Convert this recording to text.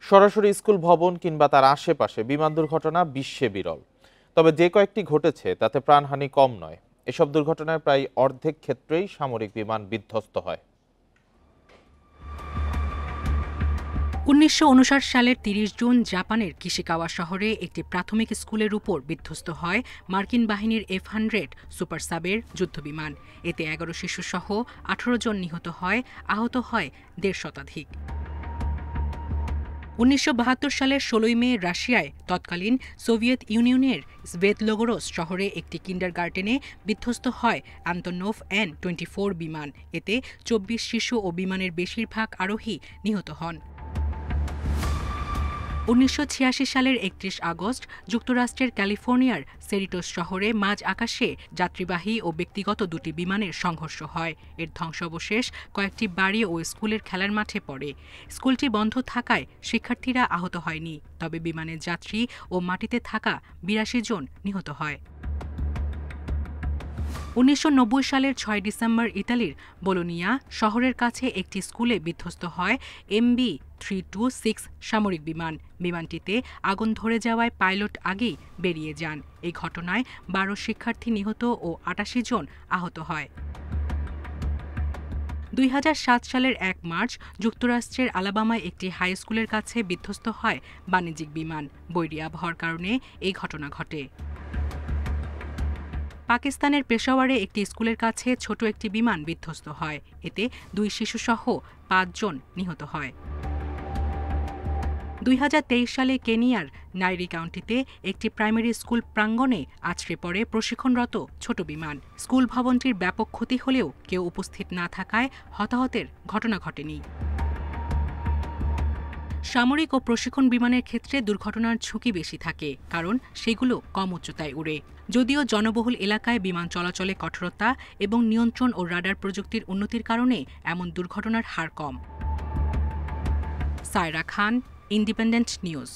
সরাসরি স্কুল ভবন কিংবা তার আশেপাশে বিমান দুর্ঘটনা বিশ্বে বিরল। তবে যে কয়েকটি ঘটেছে তাতে প্রাণহানি কম নয়। এসব দুর্ঘটনায় প্রায় অর্ধেক ক্ষেত্রেই সামরিক বিমান বিধ্বস্ত হয়। ১৯৫৯ সালের ৩০ জুন জাপানের কিশিকাওয়া শহরে একটি প্রাথমিক স্কুলের উপর বিধ্বস্ত হয় মার্কিন বাহিনীর F-100 সুপার সাবের যুদ্ধবিমান। এতে ১১ শিশুসহ ১৮ জন নিহত হয়, আহত হয় ১৫০ শতাধিক। ১৯৭২ সালের ১৬ মে রাশিয়ায় তৎকালীন সোভিয়েত ইউনিয়নের সভেদলোগোরস শহরে একটি কিন্ডারগার্টেনে বিধ্বস্ত হয় অ্যান্তনোভ An-24 বিমান। এতে ২৪ শিশু ও বিমানের বেশিরভাগ আরোহী নিহত হন। ১৯৮৬ সালের ৩১ আগস্ট যুক্তরাষ্ট্রের ক্যালিফোর্নিয়ার সেরিটোস শহরে মাঝ আকাশে যাত্রীবাহী ও ব্যক্তিগত দুটি বিমানের সংঘর্ষ হয়। এর ধ্বংসাবশেষ কয়েকটি বাড়ি ও স্কুলের খেলার মাঠে পড়ে। স্কুলটি বন্ধ থাকায় শিক্ষার্থীরা আহত হয়নি, তবে বিমানের যাত্রী ও মাটিতে থাকা ৮২ জন নিহত হয়। ১৯৯০ সালের ৬ ডিসেম্বর ইতালির বোলোনিয়া শহরের কাছে একটি স্কুলে বিধ্বস্ত হয় MB-326 সামরিক বিমান। বিমানটিতে আগুন ধরে যাওয়ায় পাইলট আগেই বেরিয়ে যান। এই ঘটনায় ১২ শিক্ষার্থী নিহত ও ৮৮ জন আহত হয়। ২০০৭ সালের ১ মার্চ যুক্তরাষ্ট্রের আলাবামায় একটি হাই স্কুলের কাছে বিধ্বস্ত হয় বাণিজ্যিক বিমান। বৈরী আবহাওয়ার কারণে এই ঘটনা ঘটে। পাকিস্তানের পেশাওয়ারে একটি স্কুলের কাছে ছোট একটি বিমান বিধ্বস্ত হয়। এতে ২ শিশুসহ ৫ জন নিহত হয়। ২০২৩ সালে কেনিয়ার নাইরি কাউন্টিতে একটি প্রাইমারি স্কুল প্রাঙ্গণে আছড়ে পড়ে প্রশিক্ষণরত ছোট বিমান। স্কুল ভবনটির ব্যাপক ক্ষতি হলেও কেউ উপস্থিত না থাকায় হতাহতের ঘটনা ঘটেনি। সামরিক ও প্রশিক্ষণ বিমানের ক্ষেত্রে দুর্ঘটনার ঝুঁকি বেশি থাকে, কারণ সেগুলো কম উচ্চতায় উড়ে। যদিও জনবহুল এলাকায় বিমান চলাচলে কঠোরতা এবং নিয়ন্ত্রণ ও রাডার প্রযুক্তির উন্নতির কারণে এমন দুর্ঘটনার হার কম। সায়রা খান, ইন্ডিপেন্ডেন্ট নিউজ।